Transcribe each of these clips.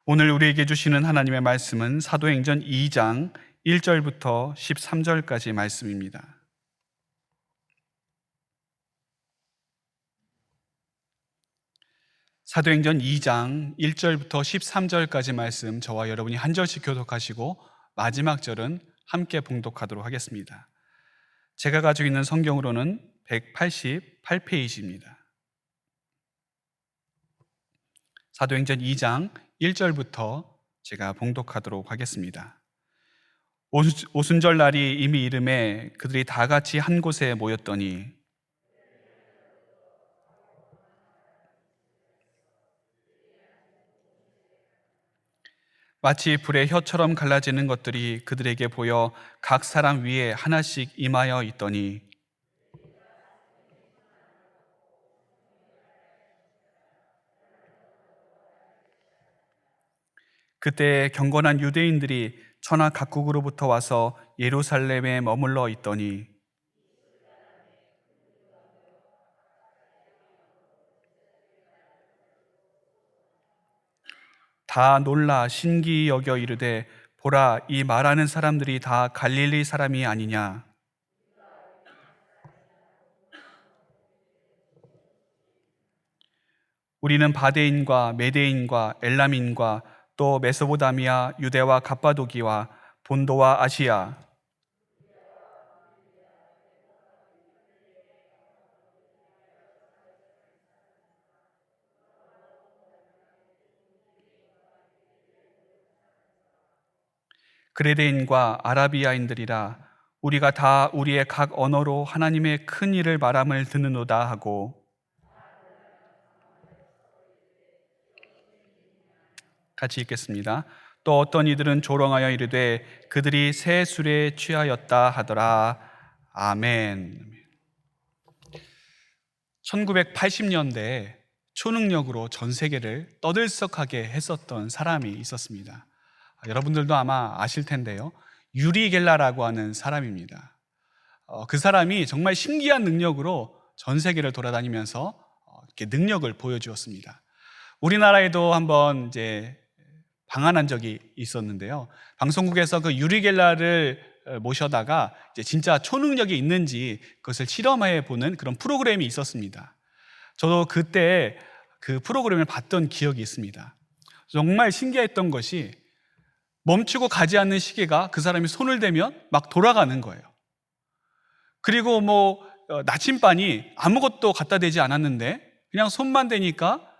오늘 우리에게 주시는 하나님의 말씀은 사도행전 2장 1절부터 13절까지 말씀입니다. 사도행전 2장 1절부터 13절까지 말씀, 저와 여러분이 한 절씩 교독하시고 마지막 절은 함께 봉독하도록 하겠습니다. 제가 가지고 있는 성경으로는 188페이지입니다. 사도행전 2장 1절부터 제가 봉독하도록 하겠습니다. 오순절 날이 이미 이름에 그들이 다 같이 한 곳에 모였더니 마치 불의 혀처럼 갈라지는 것들이 그들에게 보여 각 사람 위에 하나씩 임하여 있더니 그때 경건한 유대인들이 천하 각국으로부터 와서 예루살렘에 머물러 있더니 다 놀라 신기 여겨 이르되 보라, 이 말하는 사람들이 다 갈릴리 사람이 아니냐. 우리는 바데인과 메데인과 엘람인과 또 메소보다미아, 유대와 갑바도기와 본도와 아시아, 그레데인과 아라비아인들이라. 우리가 다 우리의 각 언어로 하나님의 큰 일을 말함을 듣는도다 하고, 같이 읽겠습니다. 또 어떤 이들은 조롱하여 이르되 그들이 새 술에 취하였다 하더라. 아멘. 1980년대에 초능력으로 전 세계를 떠들썩하게 했었던 사람이 있었습니다. 여러분들도 아마 아실 텐데요, 유리 겔라라고 하는 사람입니다. 그 사람이 정말 신기한 능력으로 전 세계를 돌아다니면서 이렇게 능력을 보여주었습니다. 우리나라에도 한번 이제 방한한 적이 있었는데요, 방송국에서 그 유리 겔라를 모셔다가 이제 진짜 초능력이 있는지 그것을 실험해 보는 그런 프로그램이 있었습니다. 저도 그때 그 프로그램을 봤던 기억이 있습니다. 정말 신기했던 것이 멈추고 가지 않는 시계가 그 사람이 손을 대면 막 돌아가는 거예요. 그리고 나침반이 아무것도 갖다 대지 않았는데 그냥 손만 대니까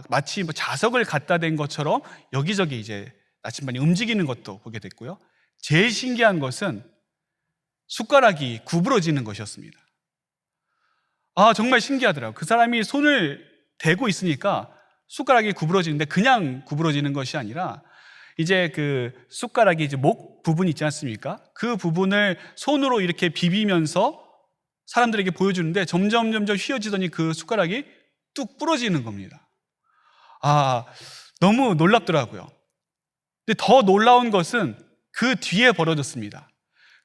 마치 자석을 갖다 댄 것처럼 여기저기 이제 나침반이 움직이는 것도 보게 됐고요. 제일 신기한 것은 숟가락이 구부러지는 것이었습니다. 정말 신기하더라고요. 그 사람이 손을 대고 있으니까 숟가락이 구부러지는데 그냥 구부러지는 것이 아니라 이제 그 숟가락이 이제 목 부분 있지 않습니까? 그 부분을 손으로 이렇게 비비면서 사람들에게 보여주는데 점점 휘어지더니 그 숟가락이 뚝 부러지는 겁니다. 너무 놀랍더라고요. 근데 더 놀라운 것은 그 뒤에 벌어졌습니다.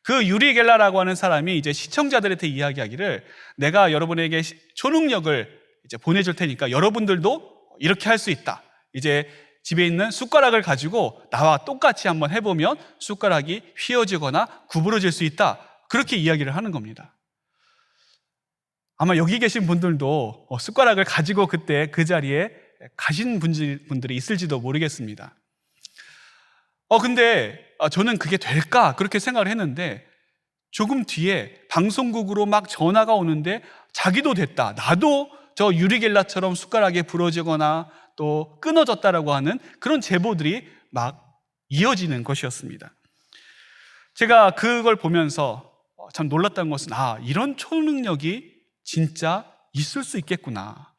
그 유리 겔라라고 하는 사람이 이제 시청자들한테 이야기하기를, 내가 여러분에게 초능력을 이제 보내줄 테니까 여러분들도 이렇게 할 수 있다. 이제 집에 있는 숟가락을 가지고 나와 똑같이 한번 해보면 숟가락이 휘어지거나 구부러질 수 있다. 그렇게 이야기를 하는 겁니다. 아마 여기 계신 분들도 숟가락을 가지고 그때 그 자리에 가신 분들이 있을지도 모르겠습니다. 근데 저는 그게 될까? 그렇게 생각을 했는데 조금 뒤에 방송국으로 막 전화가 오는데 자기도 됐다. 나도 저 유리겔라처럼 숟가락이 부러지거나 또 끊어졌다라고 하는 그런 제보들이 막 이어지는 것이었습니다. 제가 그걸 보면서 참 놀랐던 것은 이런 초능력이 진짜 있을 수 있겠구나.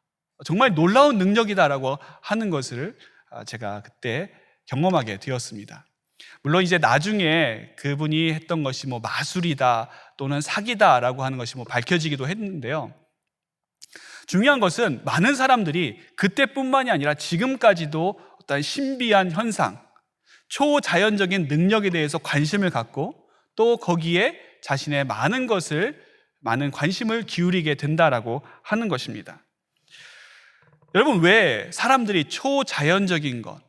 정말 놀라운 능력이다라고 하는 것을 제가 그때 경험하게 되었습니다. 물론 이제 나중에 그분이 했던 것이 마술이다 또는 사기다라고 하는 것이 밝혀지기도 했는데요. 중요한 것은 많은 사람들이 그때뿐만이 아니라 지금까지도 어떤 신비한 현상, 초자연적인 능력에 대해서 관심을 갖고 또 거기에 자신의 많은 관심을 기울이게 된다라고 하는 것입니다. 여러분, 왜 사람들이 초자연적인 것,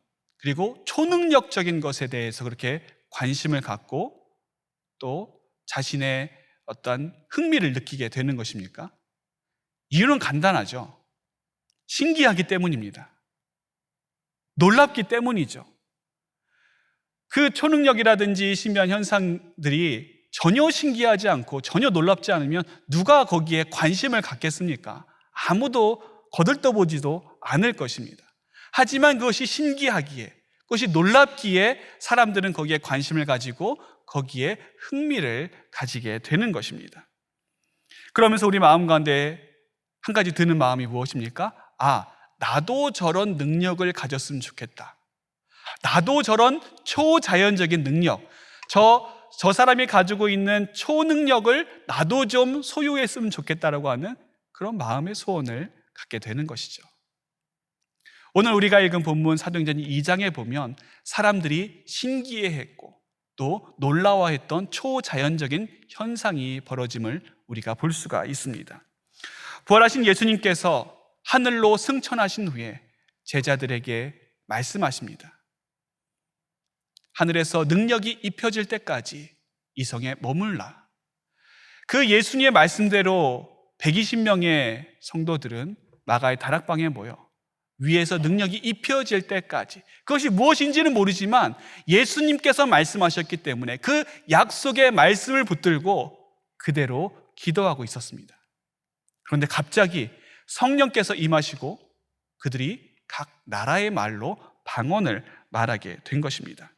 그리고 초능력적인 것에 대해서 그렇게 관심을 갖고 또 자신의 어떤 흥미를 느끼게 되는 것입니까? 이유는 간단하죠. 신기하기 때문입니다. 놀랍기 때문이죠. 그 초능력이라든지 신비한 현상들이 전혀 신기하지 않고 전혀 놀랍지 않으면 누가 거기에 관심을 갖겠습니까? 아무도 거들떠보지도 않을 것입니다. 하지만 그것이 신기하기에, 그것이 놀랍기에 사람들은 거기에 관심을 가지고 거기에 흥미를 가지게 되는 것입니다. 그러면서 우리 마음 가운데 한 가지 드는 마음이 무엇입니까? 나도 저런 능력을 가졌으면 좋겠다. 나도 저런 초자연적인 능력, 저 사람이 가지고 있는 초능력을 나도 좀 소유했으면 좋겠다라고 하는 그런 마음의 소원을 갖게 되는 것이죠. 오늘 우리가 읽은 본문 사도행전 2장에 보면 사람들이 신기해했고 또 놀라워했던 초자연적인 현상이 벌어짐을 우리가 볼 수가 있습니다. 부활하신 예수님께서 하늘로 승천하신 후에 제자들에게 말씀하십니다. 하늘에서 능력이 입혀질 때까지 이 성에 머물라. 그 예수님의 말씀대로 120명의 성도들은 마가의 다락방에 모여 위에서 능력이 입혀질 때까지, 그것이 무엇인지는 모르지만 예수님께서 말씀하셨기 때문에 그 약속의 말씀을 붙들고 그대로 기도하고 있었습니다. 그런데 갑자기 성령께서 임하시고 그들이 각 나라의 말로 방언을 말하게 된 것입니다.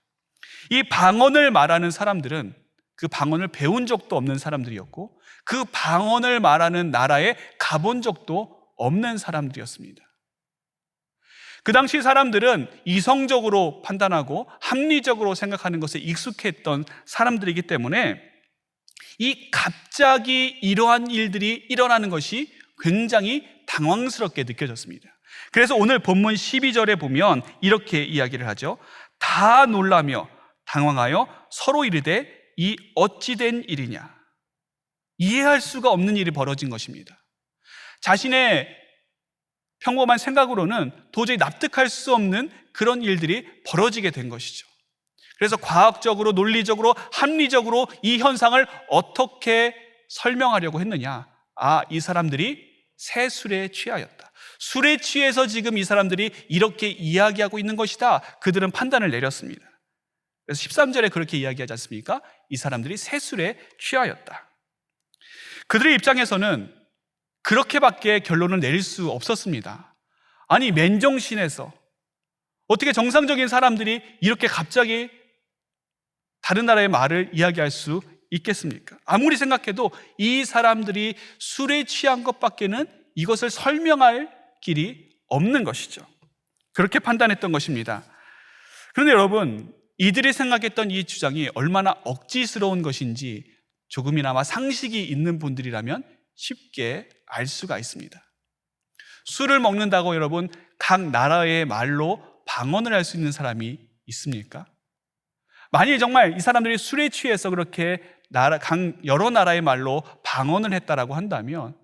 이 방언을 말하는 사람들은 그 방언을 배운 적도 없는 사람들이었고 그 방언을 말하는 나라에 가본 적도 없는 사람들이었습니다. 그 당시 사람들은 이성적으로 판단하고 합리적으로 생각하는 것에 익숙했던 사람들이기 때문에 이 갑자기 이러한 일들이 일어나는 것이 굉장히 당황스럽게 느껴졌습니다. 그래서 오늘 본문 12절에 보면 이렇게 이야기를 하죠. 다 놀라며 당황하여 서로 이르되 이 어찌된 일이냐. 이해할 수가 없는 일이 벌어진 것입니다. 자신의 평범한 생각으로는 도저히 납득할 수 없는 그런 일들이 벌어지게 된 것이죠. 그래서 과학적으로, 논리적으로, 합리적으로 이 현상을 어떻게 설명하려고 했느냐. 이 사람들이 새 술에 취하였다. 술에 취해서 지금 이 사람들이 이렇게 이야기하고 있는 것이다. 그들은 판단을 내렸습니다. 그래서 13절에 그렇게 이야기하지 않습니까? 이 사람들이 새 술에 취하였다. 그들의 입장에서는 그렇게밖에 결론을 내릴 수 없었습니다. 아니, 맨정신에서 어떻게 정상적인 사람들이 이렇게 갑자기 다른 나라의 말을 이야기할 수 있겠습니까? 아무리 생각해도 이 사람들이 술에 취한 것밖에는 이것을 설명할 길이 없는 것이죠. 그렇게 판단했던 것입니다. 그런데 여러분, 이들이 생각했던 이 주장이 얼마나 억지스러운 것인지 조금이나마 상식이 있는 분들이라면 쉽게 알 수가 있습니다. 술을 먹는다고 여러분 각 나라의 말로 방언을 할 수 있는 사람이 있습니까? 만일 정말 이 사람들이 술에 취해서 그렇게 여러 나라의 말로 방언을 했다라고 한다면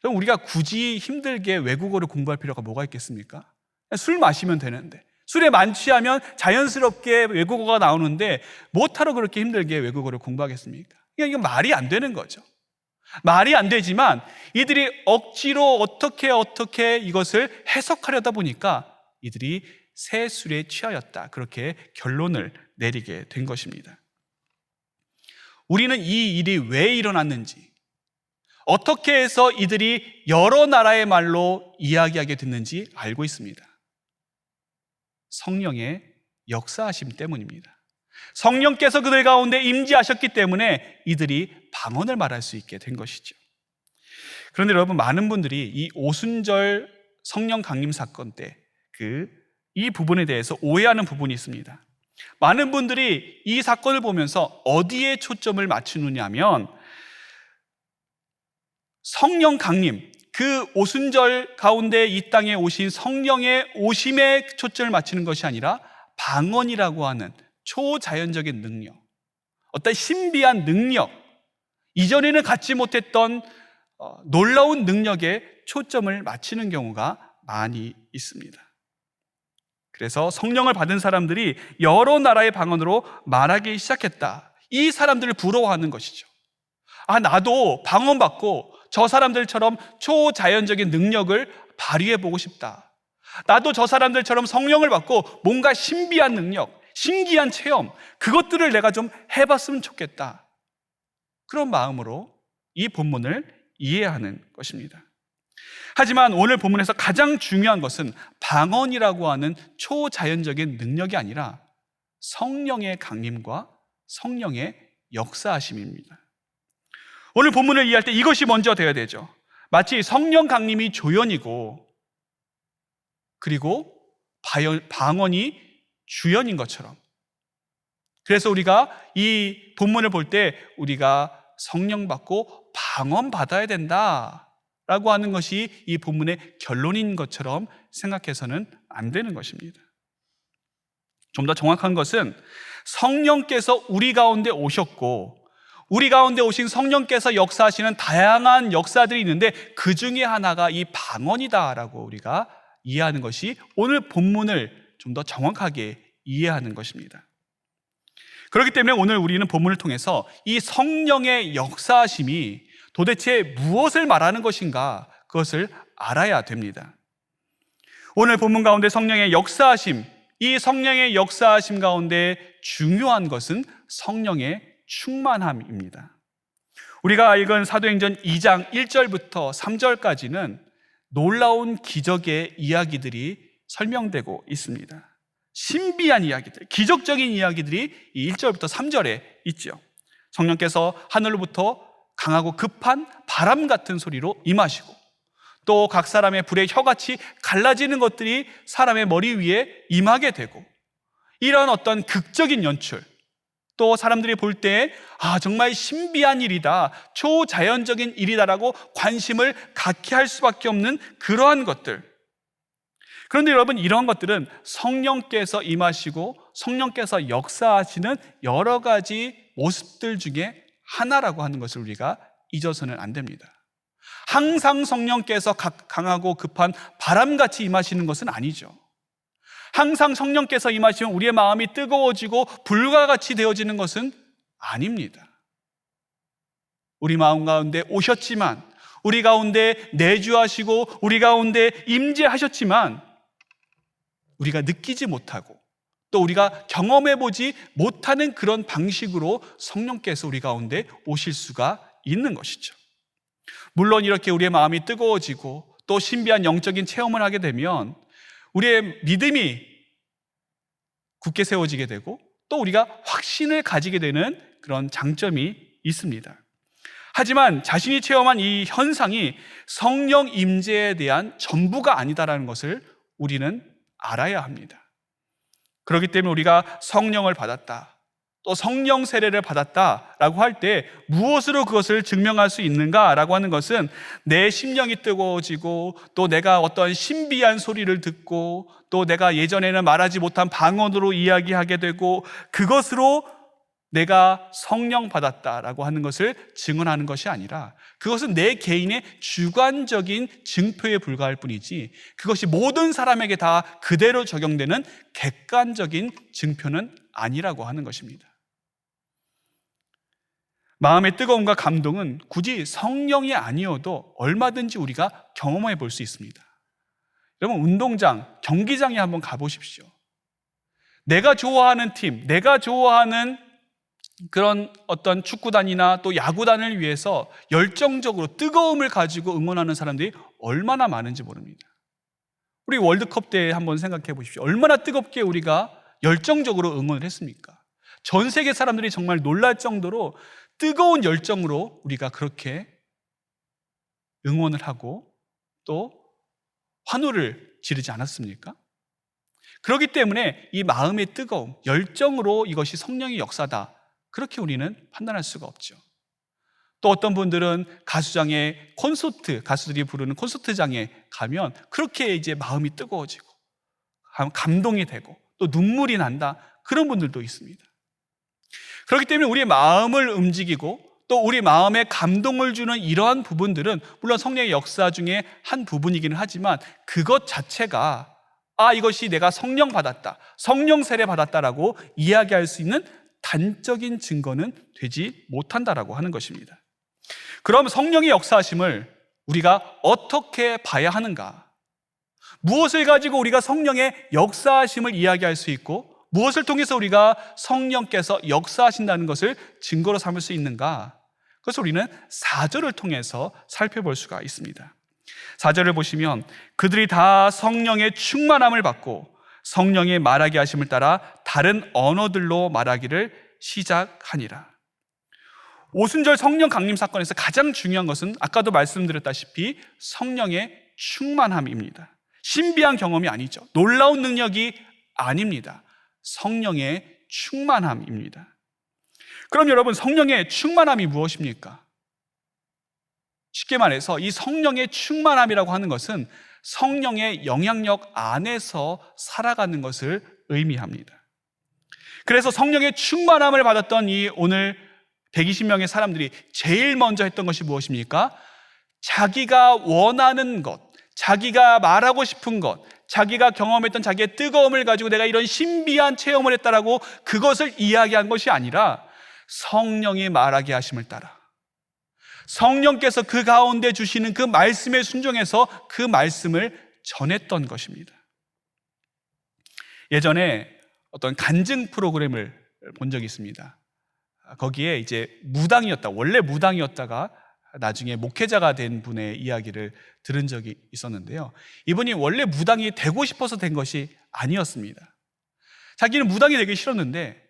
그럼 우리가 굳이 힘들게 외국어를 공부할 필요가 뭐가 있겠습니까? 술 마시면 되는데, 술에 만취하면 자연스럽게 외국어가 나오는데 못하러 그렇게 힘들게 외국어를 공부하겠습니까? 이건 말이 안 되는 거죠. 말이 안 되지만 이들이 억지로 어떻게 이것을 해석하려다 보니까 이들이 새 술에 취하였다, 그렇게 결론을 내리게 된 것입니다. 우리는 이 일이 왜 일어났는지, 어떻게 해서 이들이 여러 나라의 말로 이야기하게 됐는지 알고 있습니다. 성령의 역사하심 때문입니다. 성령께서 그들 가운데 임재하셨기 때문에 이들이 방언을 말할 수 있게 된 것이죠. 그런데 여러분, 많은 분들이 이 오순절 성령 강림 사건 때 이 부분에 대해서 오해하는 부분이 있습니다. 많은 분들이 이 사건을 보면서 어디에 초점을 맞추느냐면 성령 강림, 그 오순절 가운데 이 땅에 오신 성령의 오심에 초점을 맞추는 것이 아니라 방언이라고 하는 초자연적인 능력, 어떤 신비한 능력, 이전에는 갖지 못했던 놀라운 능력에 초점을 맞추는 경우가 많이 있습니다. 그래서 성령을 받은 사람들이 여러 나라의 방언으로 말하기 시작했다. 이 사람들을 부러워하는 것이죠. 나도 방언 받고 저 사람들처럼 초자연적인 능력을 발휘해보고 싶다. 나도 저 사람들처럼 성령을 받고 뭔가 신비한 능력, 신기한 체험, 그것들을 내가 좀 해봤으면 좋겠다. 그런 마음으로 이 본문을 이해하는 것입니다. 하지만 오늘 본문에서 가장 중요한 것은 방언이라고 하는 초자연적인 능력이 아니라 성령의 강림과 성령의 역사하심입니다. 오늘 본문을 이해할 때 이것이 먼저 되어야 되죠. 마치 성령 강림이 조연이고 그리고 방언이 주연인 것처럼. 그래서 우리가 이 본문을 볼 때 우리가 성령 받고 방언 받아야 된다라고 하는 것이 이 본문의 결론인 것처럼 생각해서는 안 되는 것입니다. 좀 더 정확한 것은 성령께서 우리 가운데 오셨고 우리 가운데 오신 성령께서 역사하시는 다양한 역사들이 있는데 그 중에 하나가 이 방언이다라고 우리가 이해하는 것이 오늘 본문을 좀 더 정확하게 이해하는 것입니다. 그렇기 때문에 오늘 우리는 본문을 통해서 이 성령의 역사하심이 도대체 무엇을 말하는 것인가 그것을 알아야 됩니다. 오늘 본문 가운데 성령의 역사하심, 이 성령의 역사하심 가운데 중요한 것은 성령의 충만함입니다. 우리가 읽은 사도행전 2장 1절부터 3절까지는 놀라운 기적의 이야기들이 설명되고 있습니다. 신비한 이야기들, 기적적인 이야기들이 이 1절부터 3절에 있죠. 성령께서 하늘로부터 강하고 급한 바람 같은 소리로 임하시고 또 각 사람의 불의 혀같이 갈라지는 것들이 사람의 머리 위에 임하게 되고 이런 어떤 극적인 연출, 또 사람들이 볼 때 정말 신비한 일이다, 초자연적인 일이다라고 관심을 갖게 할 수밖에 없는 그러한 것들. 그런데 여러분, 이런 것들은 성령께서 임하시고 성령께서 역사하시는 여러 가지 모습들 중에 하나라고 하는 것을 우리가 잊어서는 안 됩니다. 항상 성령께서 강하고 급한 바람같이 임하시는 것은 아니죠. 항상 성령께서 임하시면 우리의 마음이 뜨거워지고 불과 같이 되어지는 것은 아닙니다. 우리 마음 가운데 오셨지만, 우리 가운데 내주하시고 우리 가운데 임재하셨지만 우리가 느끼지 못하고 또 우리가 경험해보지 못하는 그런 방식으로 성령께서 우리 가운데 오실 수가 있는 것이죠. 물론 이렇게 우리의 마음이 뜨거워지고 또 신비한 영적인 체험을 하게 되면 우리의 믿음이 굳게 세워지게 되고 또 우리가 확신을 가지게 되는 그런 장점이 있습니다. 하지만 자신이 체험한 이 현상이 성령 임재에 대한 전부가 아니다라는 것을 우리는 알아야 합니다. 그렇기 때문에 우리가 성령을 받았다, 또 성령 세례를 받았다라고 할 때 무엇으로 그것을 증명할 수 있는가라고 하는 것은 내 심령이 뜨거워지고 또 내가 어떤 신비한 소리를 듣고 또 내가 예전에는 말하지 못한 방언으로 이야기하게 되고 그것으로 내가 성령 받았다라고 하는 것을 증언하는 것이 아니라 그것은 내 개인의 주관적인 증표에 불과할 뿐이지 그것이 모든 사람에게 다 그대로 적용되는 객관적인 증표는 아니라고 하는 것입니다. 마음의 뜨거움과 감동은 굳이 성령이 아니어도 얼마든지 우리가 경험해 볼 수 있습니다. 여러분, 운동장, 경기장에 한번 가보십시오. 내가 좋아하는 팀, 내가 좋아하는 그런 어떤 축구단이나 또 야구단을 위해서 열정적으로 뜨거움을 가지고 응원하는 사람들이 얼마나 많은지 모릅니다. 우리 월드컵 때 한번 생각해 보십시오. 얼마나 뜨겁게 우리가 열정적으로 응원을 했습니까? 전 세계 사람들이 정말 놀랄 정도로 뜨거운 열정으로 우리가 그렇게 응원을 하고 또 환호를 지르지 않았습니까? 그렇기 때문에 이 마음의 뜨거움, 열정으로 이것이 성령의 역사다, 그렇게 우리는 판단할 수가 없죠. 또 어떤 분들은 가수장에 가수들이 부르는 콘서트장에 가면 그렇게 이제 마음이 뜨거워지고 감동이 되고 또 눈물이 난다, 그런 분들도 있습니다. 그렇기 때문에 우리의 마음을 움직이고 또 우리 마음에 감동을 주는 이러한 부분들은 물론 성령의 역사 중에 한 부분이기는 하지만 그것 자체가 이것이 내가 성령 받았다, 성령 세례 받았다라고 이야기할 수 있는 단적인 증거는 되지 못한다라고 하는 것입니다. 그럼 성령의 역사하심을 우리가 어떻게 봐야 하는가? 무엇을 가지고 우리가 성령의 역사하심을 이야기할 수 있고, 무엇을 통해서 우리가 성령께서 역사하신다는 것을 증거로 삼을 수 있는가? 그것을 우리는 4절을 통해서 살펴볼 수가 있습니다. 4절을 보시면 그들이 다 성령의 충만함을 받고 성령의 말하게 하심을 따라 다른 언어들로 말하기를 시작하니라. 오순절 성령 강림 사건에서 가장 중요한 것은 아까도 말씀드렸다시피 성령의 충만함입니다. 신비한 경험이 아니죠. 놀라운 능력이 아닙니다. 성령의 충만함입니다. 그럼 여러분, 성령의 충만함이 무엇입니까? 쉽게 말해서 이 성령의 충만함이라고 하는 것은 성령의 영향력 안에서 살아가는 것을 의미합니다. 그래서 성령의 충만함을 받았던 이 오늘 120명의 사람들이 제일 먼저 했던 것이 무엇입니까? 자기가 원하는 것, 자기가 말하고 싶은 것, 자기가 경험했던 자기의 뜨거움을 가지고 내가 이런 신비한 체험을 했다라고 그것을 이야기한 것이 아니라 성령이 말하게 하심을 따라 성령께서 그 가운데 주시는 그 말씀에 순종해서 그 말씀을 전했던 것입니다. 예전에 어떤 간증 프로그램을 본 적이 있습니다. 거기에 이제 원래 무당이었다가 나중에 목회자가 된 분의 이야기를 들은 적이 있었는데요. 이분이 원래 무당이 되고 싶어서 된 것이 아니었습니다. 자기는 무당이 되기 싫었는데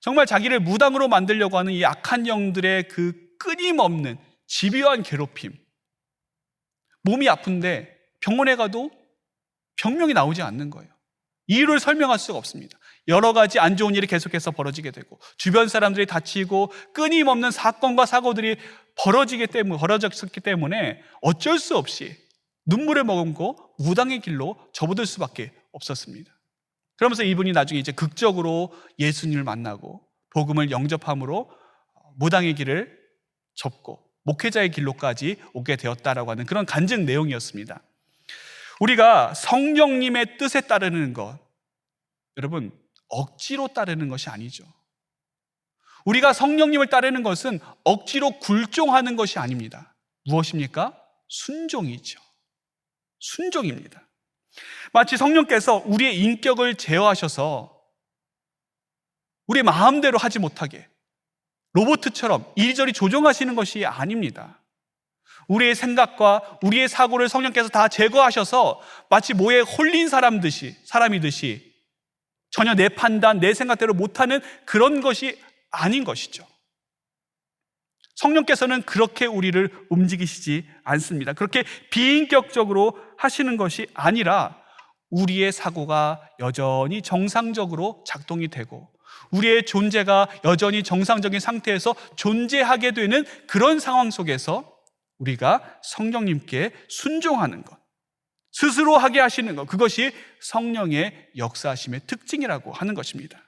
정말 자기를 무당으로 만들려고 하는 이 악한 영들의 그 끊임없는 집요한 괴롭힘, 몸이 아픈데 병원에 가도 병명이 나오지 않는 거예요. 이유를 설명할 수가 없습니다. 여러 가지 안 좋은 일이 계속해서 벌어지게 되고 주변 사람들이 다치고 끊임없는 사건과 사고들이 벌어졌기 때문에 어쩔 수 없이 눈물을 머금고 무당의 길로 접어들 수밖에 없었습니다. 그러면서 이분이 나중에 이제 극적으로 예수님을 만나고 복음을 영접함으로 무당의 길을 접고 목회자의 길로까지 오게 되었다라고 하는 그런 간증 내용이었습니다. 우리가 성령님의 뜻에 따르는 것, 여러분, 억지로 따르는 것이 아니죠. 우리가 성령님을 따르는 것은 억지로 굴종하는 것이 아닙니다. 무엇입니까? 순종이죠. 순종입니다. 마치 성령께서 우리의 인격을 제어하셔서 우리 마음대로 하지 못하게 로봇처럼 이리저리 조종하시는 것이 아닙니다. 우리의 생각과 우리의 사고를 성령께서 다 제거하셔서 마치 모에 홀린 사람이듯이 전혀 내 판단, 내 생각대로 못하는 그런 것이 아닌 것이죠. 성령께서는 그렇게 우리를 움직이시지 않습니다. 그렇게 비인격적으로 하시는 것이 아니라 우리의 사고가 여전히 정상적으로 작동이 되고 우리의 존재가 여전히 정상적인 상태에서 존재하게 되는 그런 상황 속에서 우리가 성령님께 순종하는 것, 스스로 하게 하시는 것, 그것이 성령의 역사하심의 특징이라고 하는 것입니다.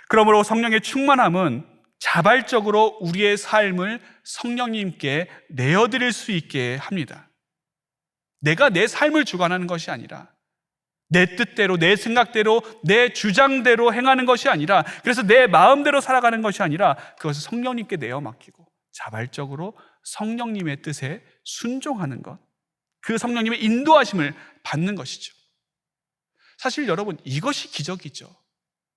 그러므로 성령의 충만함은 자발적으로 우리의 삶을 성령님께 내어드릴 수 있게 합니다. 내가 내 삶을 주관하는 것이 아니라 내 뜻대로, 내 생각대로, 내 주장대로 행하는 것이 아니라, 그래서 내 마음대로 살아가는 것이 아니라 그것을 성령님께 내어 맡기고 자발적으로 성령님의 뜻에 순종하는 것, 그 성령님의 인도하심을 받는 것이죠. 사실 여러분, 이것이 기적이죠.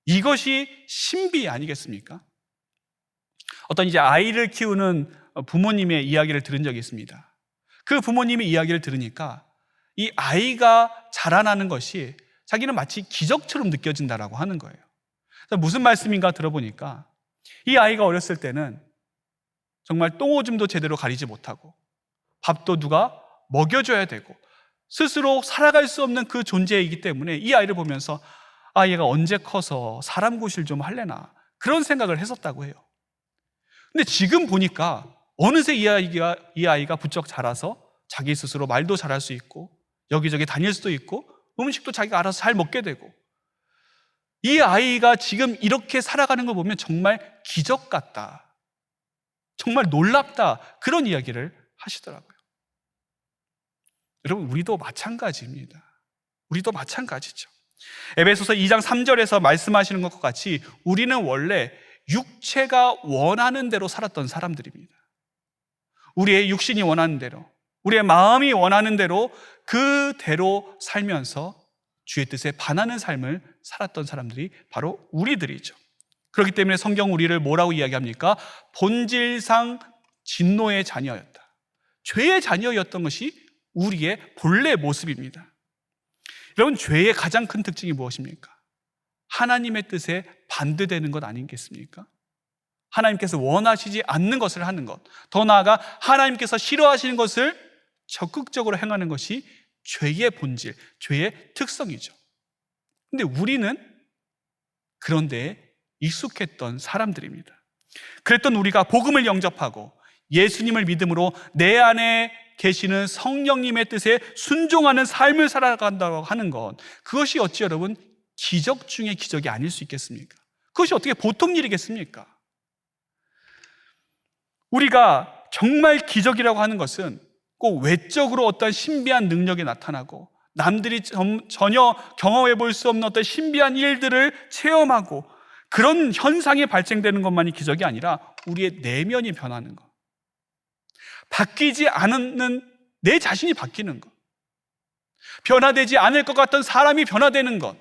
이것이 신비 아니겠습니까? 어떤 이제 아이를 키우는 부모님의 이야기를 들은 적이 있습니다. 그 부모님의 이야기를 들으니까 이 아이가 자라나는 것이 자기는 마치 기적처럼 느껴진다라고 하는 거예요. 무슨 말씀인가 들어보니까 이 아이가 어렸을 때는 정말 똥오줌도 제대로 가리지 못하고 밥도 누가 먹여줘야 되고 스스로 살아갈 수 없는 그 존재이기 때문에 이 아이를 보면서 얘가 언제 커서 사람 구실 좀 할래나 그런 생각을 했었다고 해요. 근데 지금 보니까 어느새 이 아이가 부쩍 자라서 자기 스스로 말도 잘할 수 있고 여기저기 다닐 수도 있고 음식도 자기가 알아서 잘 먹게 되고, 이 아이가 지금 이렇게 살아가는 걸 보면 정말 기적 같다, 정말 놀랍다, 그런 이야기를 하시더라고요. 여러분, 우리도 마찬가지입니다. 우리도 마찬가지죠. 에베소서 2장 3절에서 말씀하시는 것과 같이 우리는 원래 육체가 원하는 대로 살았던 사람들입니다. 우리의 육신이 원하는 대로, 우리의 마음이 원하는 대로 그대로 살면서 주의 뜻에 반하는 삶을 살았던 사람들이 바로 우리들이죠. 그렇기 때문에 성경 우리를 뭐라고 이야기합니까? 본질상 진노의 자녀였다. 죄의 자녀였던 것이 우리의 본래 모습입니다. 여러분, 죄의 가장 큰 특징이 무엇입니까? 하나님의 뜻에 반대되는 것 아니겠습니까? 하나님께서 원하시지 않는 것을 하는 것, 더 나아가 하나님께서 싫어하시는 것을 적극적으로 행하는 것이 죄의 본질, 죄의 특성이죠. 근데 우리는 그런 데에 익숙했던 사람들입니다. 그랬던 우리가 복음을 영접하고 예수님을 믿음으로 내 안에 계시는 성령님의 뜻에 순종하는 삶을 살아간다고 하는 것, 그것이 어찌 여러분 기적 중의 기적이 아닐 수 있겠습니까? 그것이 어떻게 보통 일이겠습니까? 우리가 정말 기적이라고 하는 것은 꼭 외적으로 어떤 신비한 능력이 나타나고 남들이 전혀 경험해 볼 수 없는 어떤 신비한 일들을 체험하고 그런 현상이 발생되는 것만이 기적이 아니라 우리의 내면이 변하는 것, 바뀌지 않는 내 자신이 바뀌는 것, 변화되지 않을 것 같던 사람이 변화되는 것,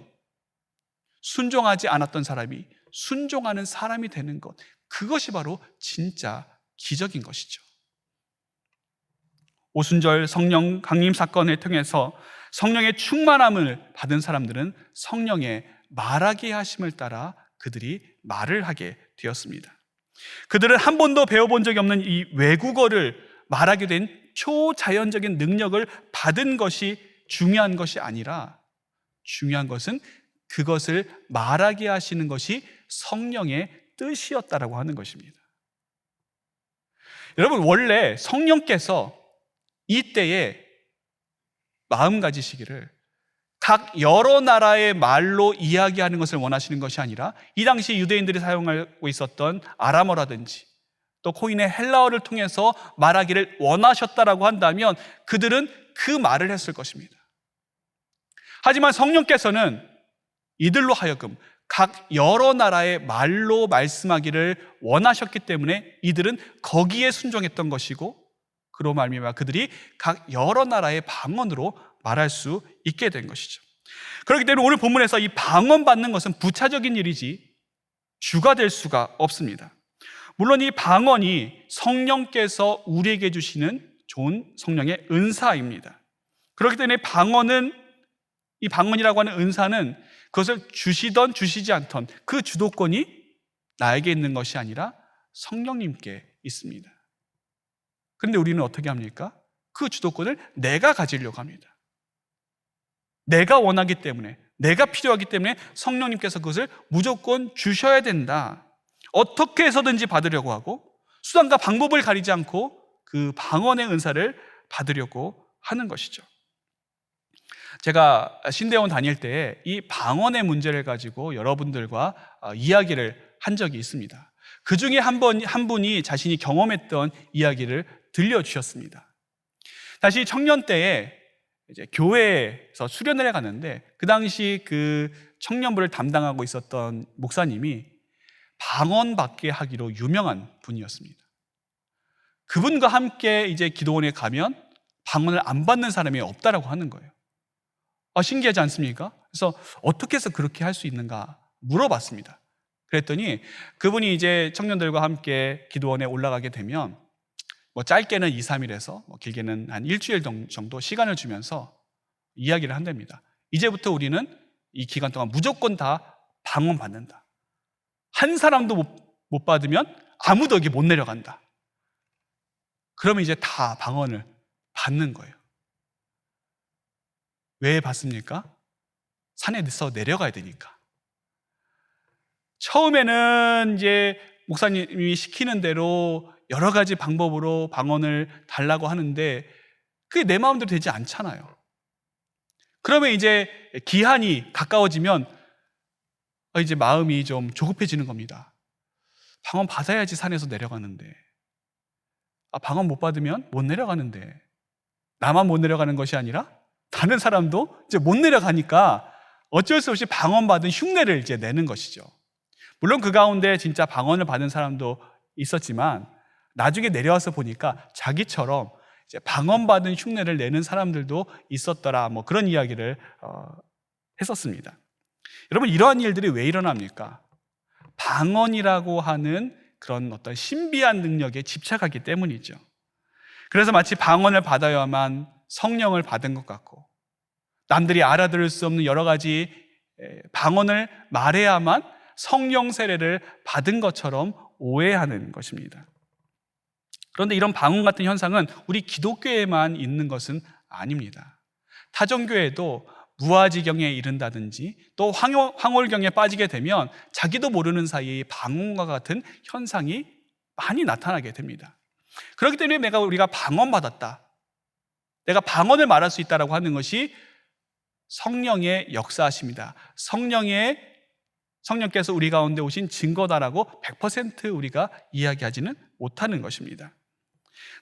순종하지 않았던 사람이 순종하는 사람이 되는 것, 그것이 바로 진짜 기적인 것이죠. 오순절 성령 강림 사건을 통해서 성령의 충만함을 받은 사람들은 성령의 말하게 하심을 따라 그들이 말을 하게 되었습니다. 그들은 한 번도 배워본 적이 없는 이 외국어를 말하게 된 초자연적인 능력을 받은 것이 중요한 것이 아니라 중요한 것은 그것을 말하게 하시는 것이 성령의 뜻이었다라고 하는 것입니다. 여러분, 원래 성령께서 이때에 마음 가지시기를 각 여러 나라의 말로 이야기하는 것을 원하시는 것이 아니라 이 당시 유대인들이 사용하고 있었던 아람어라든지 또 코인의 헬라어를 통해서 말하기를 원하셨다라고 한다면 그들은 그 말을 했을 것입니다. 하지만 성령께서는 이들로 하여금 각 여러 나라의 말로 말씀하기를 원하셨기 때문에 이들은 거기에 순종했던 것이고, 그로 말미암아 그들이 각 여러 나라의 방언으로 말할 수 있게 된 것이죠. 그렇기 때문에 오늘 본문에서 이 방언 받는 것은 부차적인 일이지 주가 될 수가 없습니다. 물론 이 방언이 성령께서 우리에게 주시는 좋은 성령의 은사입니다. 그렇기 때문에 이 방언이라고 하는 은사는 그것을 주시던 주시지 않던 그 주도권이 나에게 있는 것이 아니라 성령님께 있습니다. 그런데 우리는 어떻게 합니까? 그 주도권을 내가 가지려고 합니다. 내가 원하기 때문에, 내가 필요하기 때문에 성령님께서 그것을 무조건 주셔야 된다, 어떻게 해서든지 받으려고 하고 수단과 방법을 가리지 않고 그 방언의 은사를 받으려고 하는 것이죠. 제가 신대원 다닐 때 이 방언의 문제를 가지고 여러분들과 이야기를 한 적이 있습니다. 그 중에 한 분이 자신이 경험했던 이야기를 들려주셨습니다. 다시 청년 때에 이제 교회에서 수련을 해 갔는데 그 당시 그 청년부를 담당하고 있었던 목사님이 방언 받게 하기로 유명한 분이었습니다. 그분과 함께 이제 기도원에 가면 방언을 안 받는 사람이 없다라고 하는 거예요. 신기하지 않습니까? 그래서 어떻게 해서 그렇게 할 수 있는가 물어봤습니다. 그랬더니 그분이 이제 청년들과 함께 기도원에 올라가게 되면 짧게는 2, 3일에서 길게는 한 일주일 정도 시간을 주면서 이야기를 한답니다. 이제부터 우리는 이 기간 동안 무조건 다 방언 받는다. 한 사람도 못 받으면 아무도 여기 못 내려간다. 그러면 이제 다 방언을 받는 거예요. 왜 받습니까? 산에서 내려가야 되니까. 처음에는 이제 목사님이 시키는 대로 여러 가지 방법으로 방언을 달라고 하는데 그게 내 마음대로 되지 않잖아요. 그러면 이제 기한이 가까워지면 이제 마음이 좀 조급해지는 겁니다. 방언 받아야지 산에서 내려가는데, 방언 못 받으면 못 내려가는데, 나만 못 내려가는 것이 아니라 많은 사람도 이제 못 내려가니까 어쩔 수 없이 방언받은 흉내를 이제 내는 것이죠. 물론 그 가운데 진짜 방언을 받은 사람도 있었지만 나중에 내려와서 보니까 자기처럼 이제 방언받은 흉내를 내는 사람들도 있었더라, 뭐 그런 이야기를 했었습니다. 여러분, 이러한 일들이 왜 일어납니까? 방언이라고 하는 그런 어떤 신비한 능력에 집착하기 때문이죠. 그래서 마치 방언을 받아야만 성령을 받은 것 같고, 남들이 알아들을 수 없는 여러 가지 방언을 말해야만 성령 세례를 받은 것처럼 오해하는 것입니다. 그런데 이런 방언 같은 현상은 우리 기독교에만 있는 것은 아닙니다. 타종교에도 무아지경에 이른다든지 또 황홀경에 빠지게 되면 자기도 모르는 사이에 방언과 같은 현상이 많이 나타나게 됩니다. 그렇기 때문에 우리가 방언 받았다, 내가 방언을 말할 수 있다라고 하는 것이 성령의 역사하십니다. 성령께서 우리 가운데 오신 증거다라고 100% 우리가 이야기하지는 못하는 것입니다.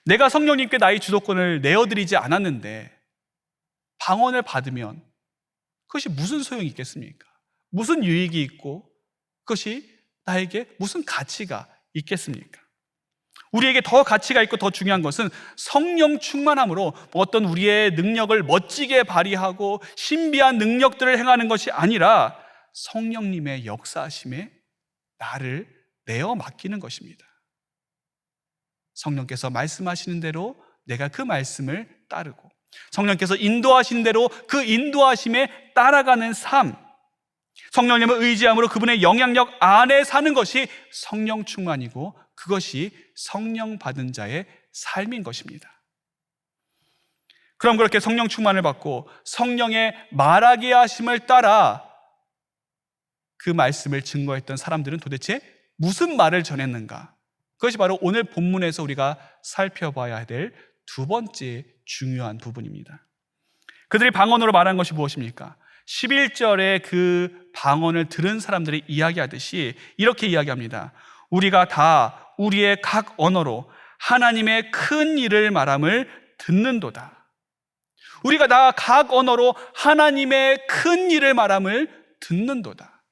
내가 성령님께 나의 주도권을 내어드리지 않았는데 방언을 받으면 그것이 무슨 소용이 있겠습니까? 무슨 유익이 있고 그것이 나에게 무슨 가치가 있겠습니까? 우리에게 더 가치가 있고 더 중요한 것은 성령 충만함으로 어떤 우리의 능력을 멋지게 발휘하고 신비한 능력들을 행하는 것이 아니라 성령님의 역사하심에 나를 내어 맡기는 것입니다. 성령께서 말씀하시는 대로 내가 그 말씀을 따르고, 성령께서 인도하신 대로 그 인도하심에 따라가는 삶, 성령님을 의지함으로 그분의 영향력 안에 사는 것이 성령 충만이고, 그것이 성령 받은 자의 삶인 것입니다. 그럼 그렇게 성령 충만을 받고 성령의 말하게 하심을 따라 그 말씀을 증거했던 사람들은 도대체 무슨 말을 전했는가? 그것이 바로 오늘 본문에서 우리가 살펴봐야 될 두 번째 중요한 부분입니다. 그들이 방언으로 말한 것이 무엇입니까? 11절에 그 방언을 들은 사람들이 이야기하듯이 이렇게 이야기합니다. 우리가 다 우리의 각 언어로 하나님의 큰 일을 말함을 듣는도다. 우리가 다 각 언어로 하나님의 큰 일을 말함을 듣는도다.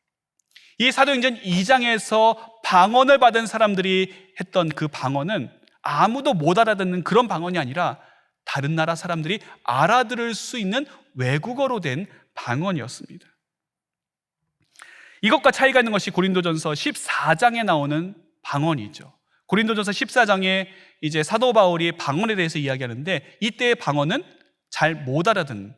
이 사도행전 2장에서 방언을 받은 사람들이 했던 그 방언은 아무도 못 알아듣는 그런 방언이 아니라 다른 나라 사람들이 알아들을 수 있는 외국어로 된 방언이었습니다. 이것과 차이가 있는 것이 고린도전서 14장에 나오는 방언이죠. 고린도전서 14장에 이제 사도 바울이 방언에 대해서 이야기하는데, 이때의 방언은 잘 못 알아듣는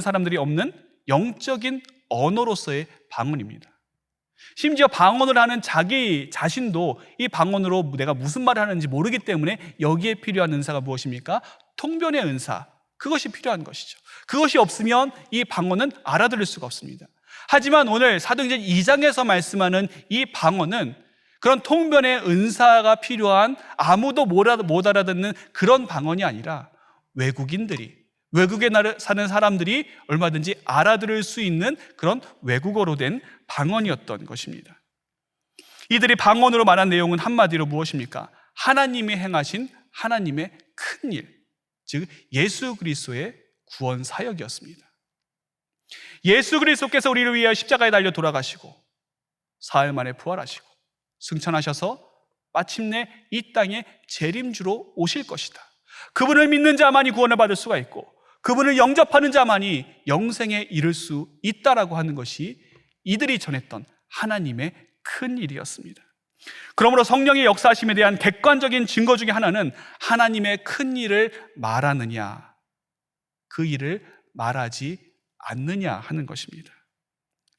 사람들이 없는 영적인 언어로서의 방언입니다. 심지어 방언을 하는 자기 자신도 이 방언으로 내가 무슨 말을 하는지 모르기 때문에 여기에 필요한 은사가 무엇입니까? 통변의 은사, 그것이 필요한 것이죠. 그것이 없으면 이 방언은 알아들을 수가 없습니다. 하지만 오늘 사도행전 2장에서 말씀하는 이 방언은 그런 통변의 은사가 필요한 아무도 못 알아듣는 그런 방언이 아니라 외국에 사는 사람들이 얼마든지 알아들을 수 있는 그런 외국어로 된 방언이었던 것입니다. 이들이 방언으로 말한 내용은 한마디로 무엇입니까? 하나님이 행하신 하나님의 큰 일, 즉 예수 그리스도의 구원 사역이었습니다. 예수 그리스도께서 우리를 위하여 십자가에 달려 돌아가시고 사흘 만에 부활하시고 승천하셔서 마침내 이 땅에 재림주로 오실 것이다. 그분을 믿는 자만이 구원을 받을 수가 있고 그분을 영접하는 자만이 영생에 이를 수 있다라고 하는 것이 이들이 전했던 하나님의 큰 일이었습니다. 그러므로 성령의 역사하심에 대한 객관적인 증거 중에 하나는 하나님의 큰 일을 말하느냐, 그 일을 말하지 않느냐 하는 것입니다.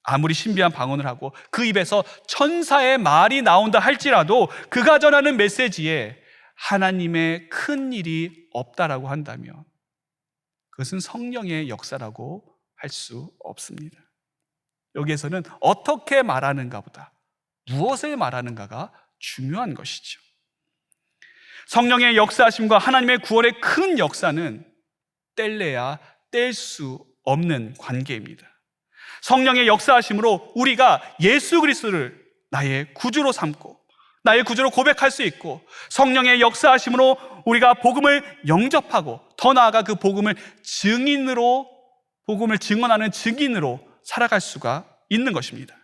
아무리 신비한 방언을 하고 그 입에서 천사의 말이 나온다 할지라도 그가 전하는 메시지에 하나님의 큰 일이 없다라고 한다면 그것은 성령의 역사라고 할 수 없습니다. 여기에서는 어떻게 말하는가보다 무엇을 말하는가가 중요한 것이죠. 성령의 역사하심과 하나님의 구원의 큰 역사는 뗄래야 뗄 수 없는 관계입니다. 성령의 역사하심으로 우리가 예수 그리스도를 나의 구주로 삼고 나의 구주로 고백할 수 있고, 성령의 역사하심으로 우리가 복음을 영접하고 더 나아가 그 복음을 증언하는 증인으로 살아갈 수가 있는 것입니다.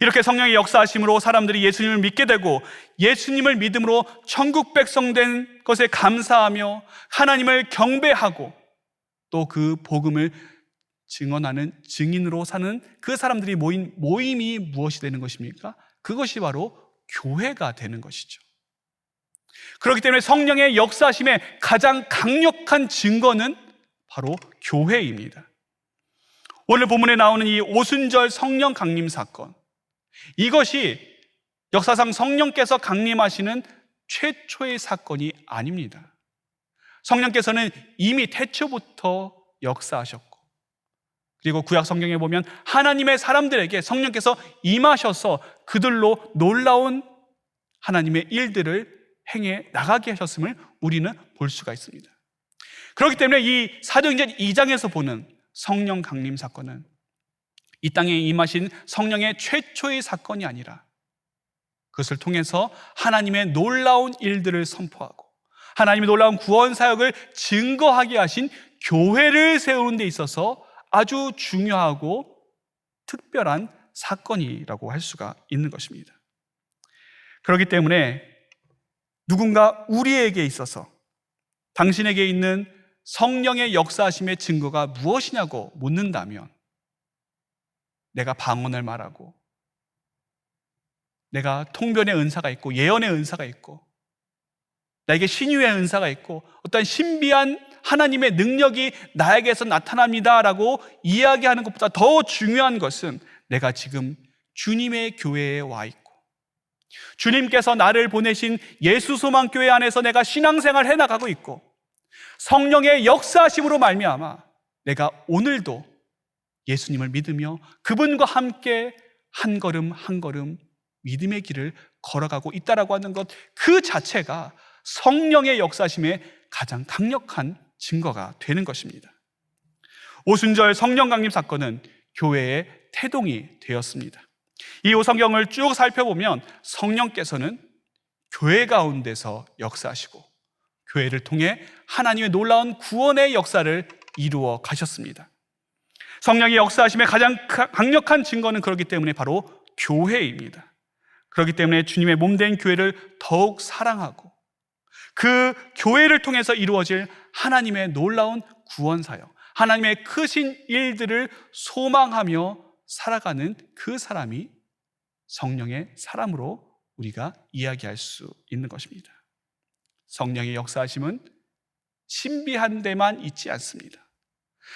이렇게 성령의 역사하심으로 사람들이 예수님을 믿게 되고 예수님을 믿음으로 천국 백성 된 것에 감사하며 하나님을 경배하고 또 그 복음을 증언하는 증인으로 사는 그 사람들이 모인 모임이 무엇이 되는 것입니까? 그것이 바로 교회가 되는 것이죠. 그렇기 때문에 성령의 역사하심의 가장 강력한 증거는 바로 교회입니다. 오늘 본문에 나오는 이 오순절 성령 강림 사건, 이것이 역사상 성령께서 강림하시는 최초의 사건이 아닙니다. 성령께서는 이미 태초부터 역사하셨고, 그리고 구약 성경에 보면 하나님의 사람들에게 성령께서 임하셔서 그들로 놀라운 하나님의 일들을 행해 나가게 하셨음을 우리는 볼 수가 있습니다. 그렇기 때문에 이 사도행전 2장에서 보는 성령 강림 사건은 이 땅에 임하신 성령의 최초의 사건이 아니라 그것을 통해서 하나님의 놀라운 일들을 선포하고 하나님의 놀라운 구원 사역을 증거하게 하신 교회를 세우는 데 있어서 아주 중요하고 특별한 사건이라고 할 수가 있는 것입니다. 그렇기 때문에 누군가 우리에게 있어서 당신에게 있는 성령의 역사하심의 증거가 무엇이냐고 묻는다면, 내가 방언을 말하고 내가 통변의 은사가 있고 예언의 은사가 있고 나에게 신유의 은사가 있고 어떤 신비한 하나님의 능력이 나에게서 나타납니다라고 이야기하는 것보다 더 중요한 것은 내가 지금 주님의 교회에 와 있고 주님께서 나를 보내신 예수소망교회 안에서 내가 신앙생활을 해나가고 있고 성령의 역사하심으로 말미암아 내가 오늘도 예수님을 믿으며 그분과 함께 한 걸음 한 걸음 믿음의 길을 걸어가고 있다라고 하는 것, 그 자체가 성령의 역사심의 가장 강력한 증거가 되는 것입니다. 오순절 성령 강림 사건은 교회의 태동이 되었습니다. 이 오성경을 쭉 살펴보면 성령께서는 교회 가운데서 역사하시고 교회를 통해 하나님의 놀라운 구원의 역사를 이루어 가셨습니다. 성령의 역사하심의 가장 강력한 증거는 그렇기 때문에 바로 교회입니다. 그렇기 때문에 주님의 몸된 교회를 더욱 사랑하고 그 교회를 통해서 이루어질 하나님의 놀라운 구원 사역, 하나님의 크신 일들을 소망하며 살아가는 그 사람이 성령의 사람으로 우리가 이야기할 수 있는 것입니다. 성령의 역사하심은 신비한 데만 있지 않습니다.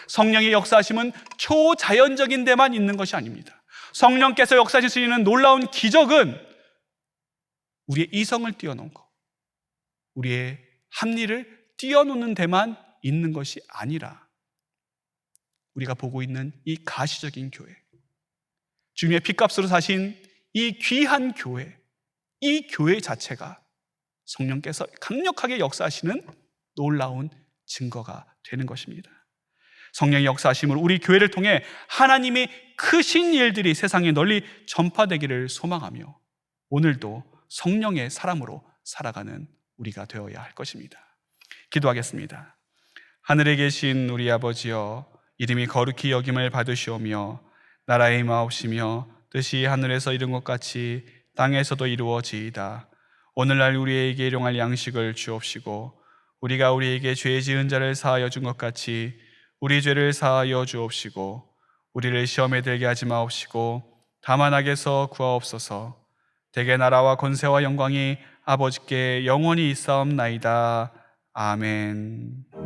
성령의 역사하심은 초자연적인 데만 있는 것이 아닙니다. 성령께서 역사하실 수 있는 놀라운 기적은 우리의 이성을 뛰어넘고 우리의 합리를 뛰어넘는 데만 있는 것이 아니라 우리가 보고 있는 이 가시적인 교회, 주님의 핏값으로 사신 이 귀한 교회, 이 교회 자체가 성령께서 강력하게 역사하시는 놀라운 증거가 되는 것입니다. 성령의 역사하심으로 우리 교회를 통해 하나님의 크신 일들이 세상에 널리 전파되기를 소망하며 오늘도 성령의 사람으로 살아가는 우리가 되어야 할 것입니다. 기도하겠습니다. 하늘에 계신 우리 아버지여, 이름이 거룩히 여김을 받으시오며 나라의 임하옵시며 뜻이 하늘에서 이룬 것 같이 땅에서도 이루어지이다. 오늘날 우리에게 일용할 양식을 주옵시고 우리가 우리에게 죄 지은 자를 사하여 준 것 같이 우리 죄를 사하여 주옵시고 우리를 시험에 들게 하지 마옵시고 다만 악에서 구하옵소서. 대개 나라와 권세와 영광이 아버지께 영원히 있사옵나이다. 아멘.